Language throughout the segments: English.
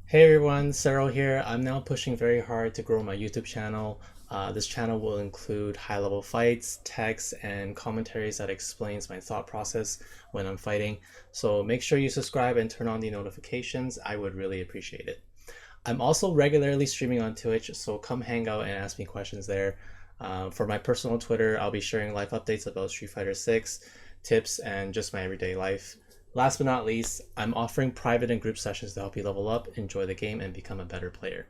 Hey everyone, Cero here. I'm now pushing very hard to grow my YouTube channel. This channel will include high-level fights, text, and commentaries that explains my thought process when I'm fighting. So make sure you subscribe and turn on the notifications. I would really appreciate it. I'm also regularly streaming on Twitch, so come hang out and ask me questions there. For my personal Twitter, I'll be sharing live updates about Street Fighter 6, tips, and just my everyday life. Last but not least, I'm offering private and group sessions to help you level up, enjoy the game, and become a better player.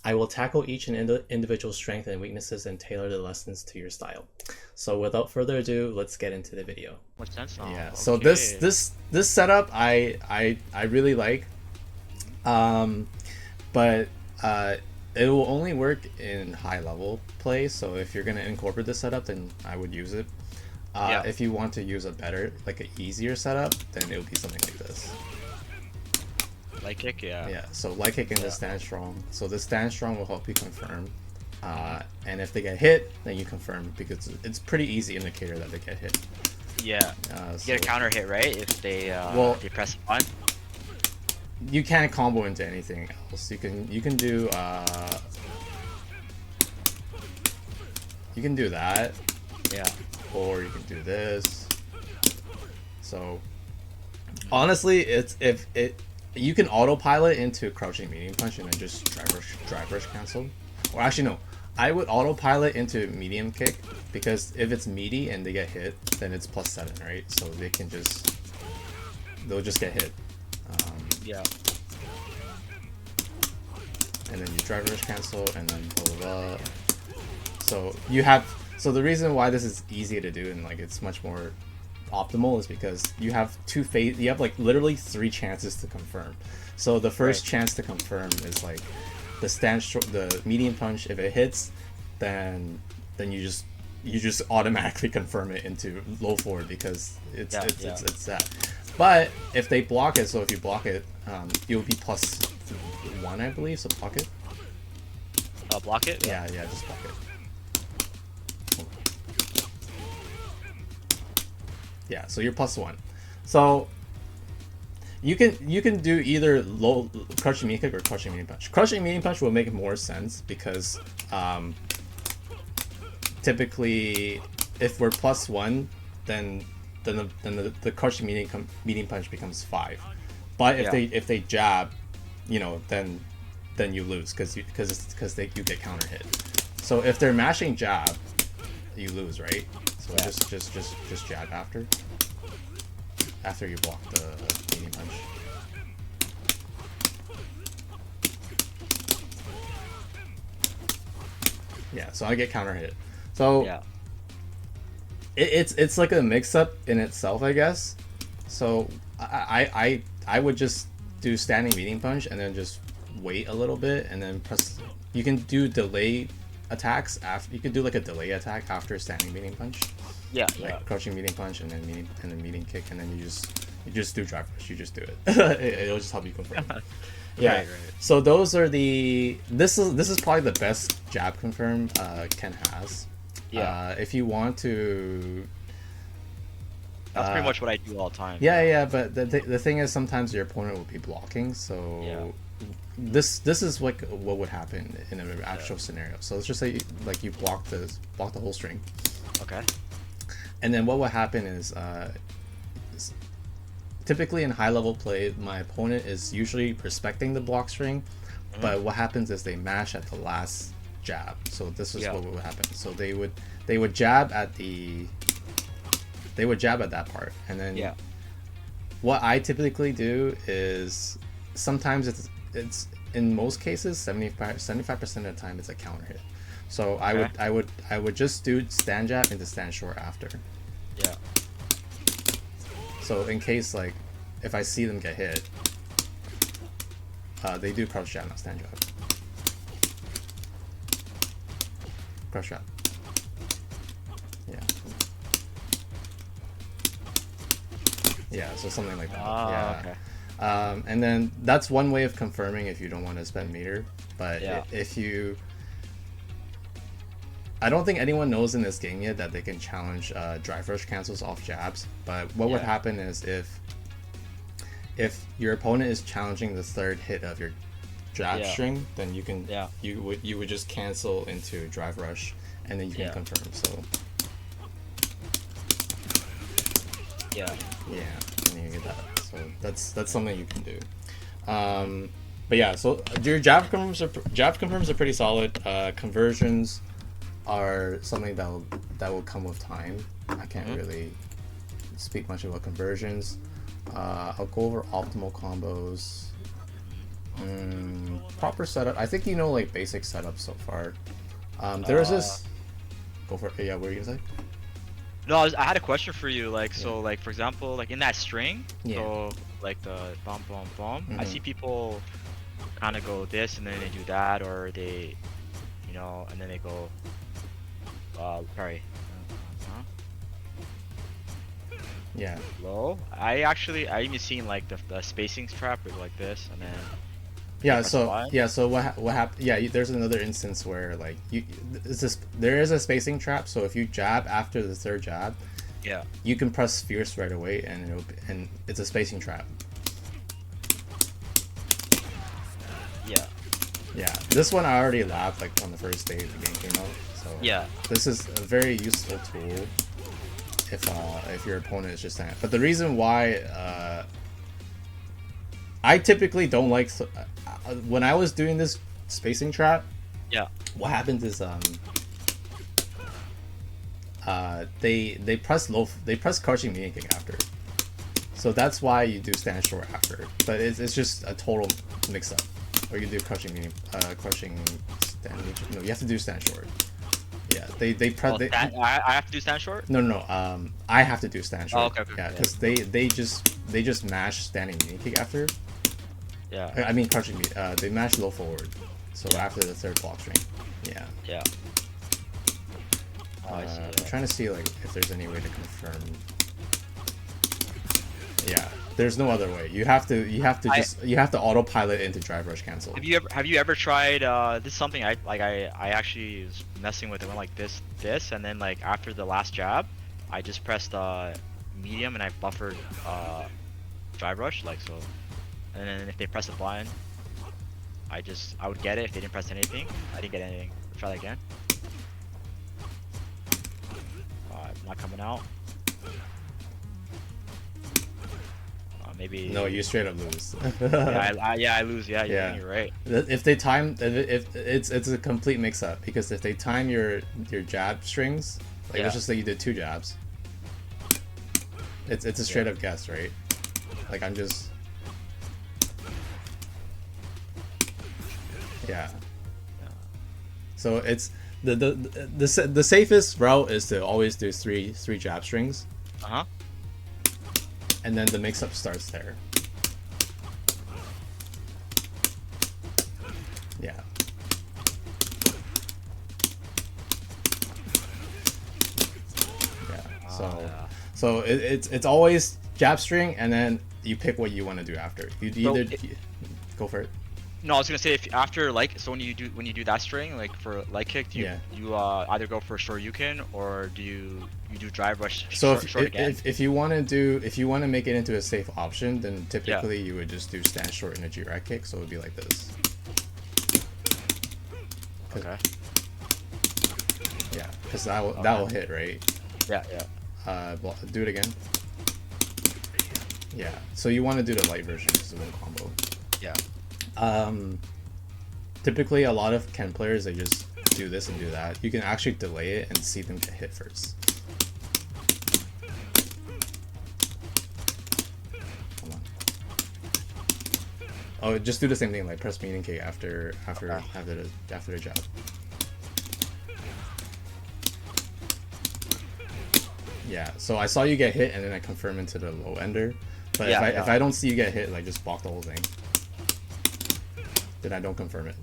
I will tackle each individual strength and weaknesses and tailor the lessons to your style. So without further ado, let's get into the video. What sense now? Yeah, so this setup I really like. But it will only work in high level play, so if you're gonna incorporate this setup, then I would use it. If you want to use a better, like an easier setup, then it would be something like this. Light kick, yeah. Yeah, so light kick and the stand strong. So the stand strong will help you confirm. And if they get hit, then you confirm, because it's pretty easy indicator that they get hit. Yeah. You get a counter hit, right? If they they press one. You can't combo into anything else. You can do you can do that. Yeah. Or you can do this. So honestly, you can autopilot into crouching medium punch and then just drive rush cancel. Or actually no, I would autopilot into medium kick, because if it's meaty and they get hit, then it's +7, right? So they'll just get hit. Yeah. And then you drive rush cancel and then blah blah blah. So the reason why this is easy to do and like it's much more optimal is because you have you have like literally 3 chances to confirm. So the first chance to confirm is like the medium punch. If it hits, then you just automatically confirm it into low forward, because it's that. But if they block it, so if you block it, you'll be +1, I believe. So block it. Block it. Yeah, just block it. Yeah, so you're +1. So you can do either low crushing medium kick or crushing medium punch. Crushing medium punch will make more sense because typically if we're +1, then the crushing medium punch becomes 5. But if they jab, then you lose, because you get counter hit. So if they're mashing jab, you lose, right? So just jab after you block the medium punch. Yeah, so I get counter hit. So it's like a mix-up in itself, I guess. So I would just do standing medium punch and then just wait a little bit and then press. You can do delay attacks after. You can do like a delay attack after standing medium punch. Yeah. Like crouching medium punch and then medium kick, and then you just do drive rush. You just do it. It'll just help you confirm. Yeah. Right. So those are this is probably the best jab confirm Ken has. Yeah. If you want to. That's pretty much what I do all the time. Yeah. But the thing is, sometimes your opponent will be blocking, so. Yeah. This is like what would happen in an actual scenario. So let's just say like you block the whole string. Okay. And then what will happen is typically in high level play, my opponent is usually respecting the block string, but what happens is they mash at the last jab. So this is what would happen. So they would jab at that part, and then what I typically do is sometimes it's in most cases 75% of the time it's a counter hit. So I would just do stand jab into stand short after. Yeah. So in case like if I see them get hit, they do crouch jab, not stand jab. Crouch jab. Yeah. Yeah. So something like that. Okay. And then that's one way of confirming if you don't want to spend meter. But if you I don't think anyone knows in this game yet that they can challenge drive rush cancels off jabs. But what would happen is if your opponent is challenging the third hit of your jab string, then you can you would just cancel into drive rush, and then you can confirm. So yeah, and you get that. So that's something you can do. But yeah, so your jab confirms are pretty solid. Conversions are something that will come with time. I can't really speak much about conversions. I'll go over optimal combos. Proper setup. I think you know like basic setup so far. There's this. Go for it. Yeah, what were you gonna say? No, I had a question for you. Like, so, like for example, like in that string, so like the bum bum bum. I see people kind of go this and then they do that, or they, you know, and then they go. Sorry. Yeah. Low. I even seen like the spacing trap with like this and then. Yeah. So what happened? Yeah. There's another instance where like there is a spacing trap. So if you jab after the third jab, you can press fierce right away, and it's a spacing trap. Yeah. Yeah. This one I already labbed like on the first day the game came out. So this is a very useful tool if your opponent is just that. But the reason why I typically don't like when I was doing this spacing trap. What happens is they press crouching medium kick after, so that's why you do stand short after. But it's just a total mix up. Or you do crouching stand. No, you have to do stand short. Yeah, they press. I have to do stand short. No. I have to do stand short. Oh, okay. Yeah, because they just mash standing medium kick after. Yeah. I mean crouching. They mash low forward. So after the third block string. Yeah. Yeah. Oh, I see. I'm trying to see like if there's any way to confirm. Yeah. There's no other way. You have to autopilot into drive rush cancel. Have you ever tried this is something I actually was messing with. It went like this, and then like after the last jab, I just pressed medium and I buffered drive rush like so. And then if they press the button, I would get it. If they didn't press anything, I didn't get anything. Try that again. Not coming out. Maybe. No, you straight up lose. I lose. Yeah, you're right. If they time, if it's a complete mix up, because if they time your jab strings, like let's just say you did 2 jabs, it's a straight up guess, right? Like I'm just. Yeah. So it's the safest route is to always do three jab strings. And then the mix-up starts there. Yeah. So it's always jab string, and then you pick what you want to do after. Go for it. No, I was gonna say if after so when you do that string like for light kick, you either go for Shoryuken or do you do drive rush. So if you want to make it into a safe option, then typically you would just do stand short in a G-rack kick, so it would be like this. Okay. Yeah, because that will hit, right? Yeah. Do it again. Yeah. So you want to do the light version because it's one combo. Yeah. Typically a lot of Ken players, they just do this and do that. You can actually delay it and see them get hit first. Hold on. Oh, just do the same thing, like press medium kick after the jab. Yeah, so I saw you get hit and then I confirm into the low ender. But if I don't see you get hit, like just block the whole thing. Then I don't confirm it.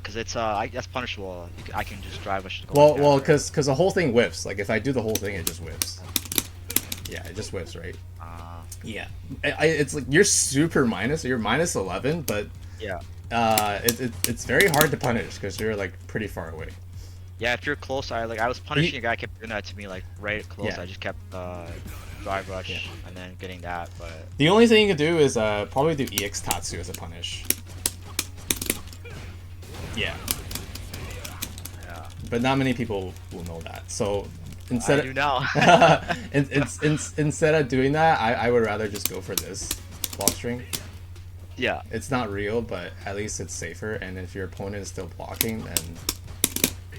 Cause it's that's punishable. I can just drive. Well, cause the whole thing whiffs. Like if I do the whole thing, it just whiffs. Yeah, it just whiffs, right? Yeah. It's like you're super minus. You're minus 11, but it's very hard to punish because you're like pretty far away. Yeah, if you're close, I was punishing a guy kept doing that to me like right close. I just kept drive rush and then getting that. But the only thing you can do is probably do EX Tatsu as a punish. Yeah. Yeah. But not many people will know that. So I instead do now. instead of doing that, I would rather just go for this block string. Yeah. It's not real, but at least it's safer. And if your opponent is still blocking, then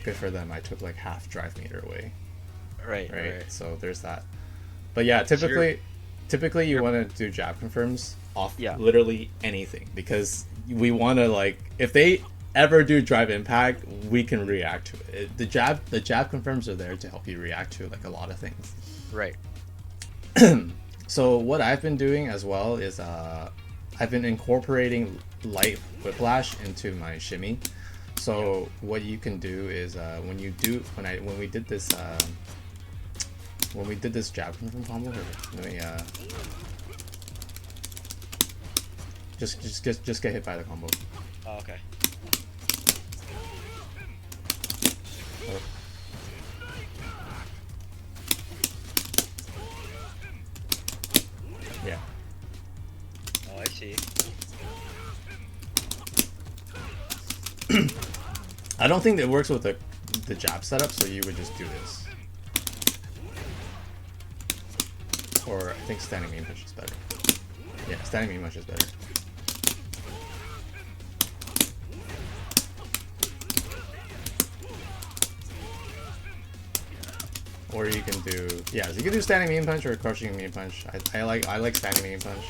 good for them. I took like half drive meter away. Right. Right. Right. So there's that. But yeah, So you're- typically you want to do jab confirms off Yeah. literally anything, because we want to, like, if they ever do drive impact, we can react to it. The jab confirms are there to help you react to like a lot of things. Right. So what I've been doing as well is I've been incorporating light whiplash into my shimmy. So what you can do is when we did this jab confirm combo, let me just get hit by the combo. Oh, okay. Oh. Yeah. Oh, I see. I don't think it works with the jab setup, so you would just do this. Or I think standing main punch is better. Yeah, standing main punch is better. Or you can do, yeah, so you can do standing main punch or crushing main punch. I like standing main punch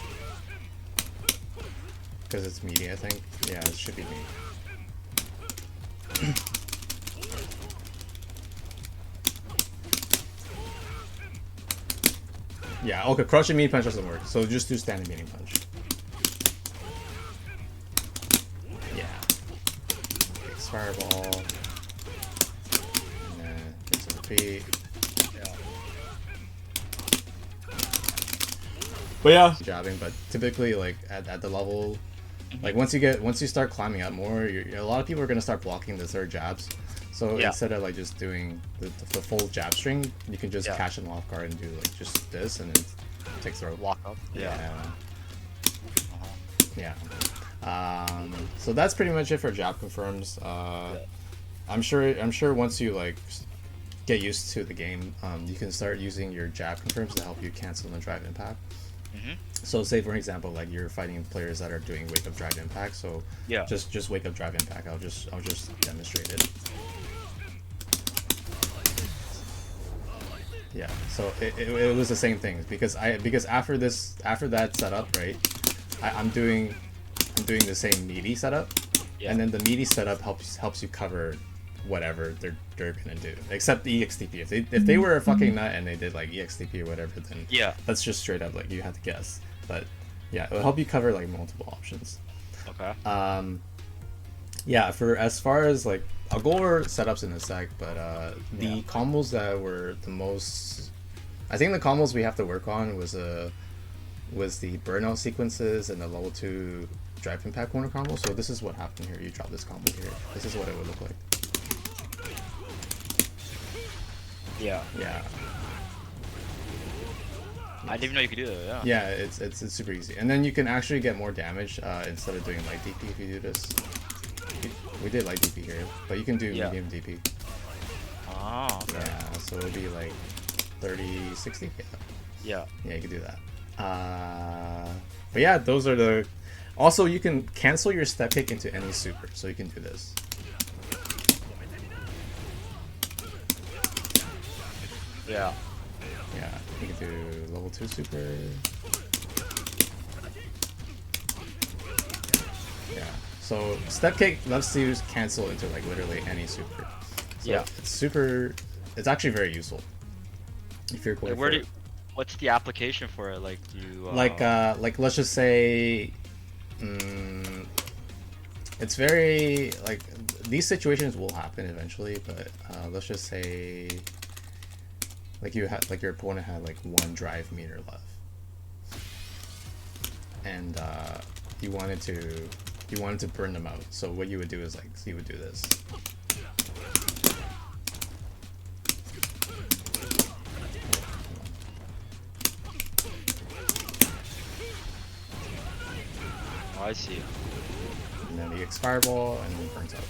because it's meaty. I think, yeah, it should be meaty. Yeah, okay, crushing meat punch doesn't work, so just do standing meating punch. Yeah. Big fireball. And then rinse and repeat. Yeah. But yeah, jabbing, but typically like at the level, like once you start climbing up more, a lot of people are gonna start blocking the third jabs. So Yeah. instead of like just doing the full jab string, you can just Yeah. catch them off guard and do like just this, and then take throw. Walk up. Yeah. Uh-huh. Yeah. So that's pretty much it for jab confirms. I'm sure once you like get used to the game, you can start using your jab confirms to help you cancel the drive impact. So say for example, like you're fighting players that are doing wake up drive impact, so Yeah. just wake up drive impact. I'll just demonstrate it. Yeah, so it was the same thing because after that setup, right, I'm doing the same meaty setup, Yeah. and then the meaty setup helps you cover whatever they're gonna do, except the EXTP. If they were a fucking nut and they did like EXTP or whatever, then Yeah. that's just straight up like you have to guess. But yeah, it'll help you cover like multiple options. Okay. Yeah, for as far as like, I'll go over setups in a sec, but the Yeah. combos that were the most, I think the combos we have to work on was the burnout sequences and the level 2 drive impact corner combo. So this is what happened here. You drop this combo here. This is what it would look like. Yeah. Yeah. I didn't even know you could do that. Yeah. Yeah, it's super easy. And then you can actually get more damage instead of doing light DP if you do this. We did light DP here, but you can do Yeah. medium DP. Oh. Okay. Yeah, so it'll be like 30, 60. Yeah. Yeah, you can do that. But yeah, those are the. Also, you can cancel your step kick into any super, so you can do this. Yeah. Yeah, you can do level 2 super. Yeah, so step kick lets you cancel into like literally any super. So Yeah. it's super. It's actually very useful if you're going Like, where for do? What's the application for it? Like, do you? like let's just say, it's very like, these situations will happen eventually, but let's just say like you had, like your opponent had like 1 drive meter left, and you wanted to burn them out. So what you would do is like, so you would do this. Oh, I see. And then the X fireball, and then burns out.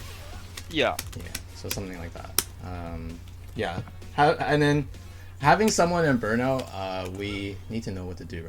Yeah. Yeah, so something like that. Yeah, and then having someone in burnout, we need to know what to do, right?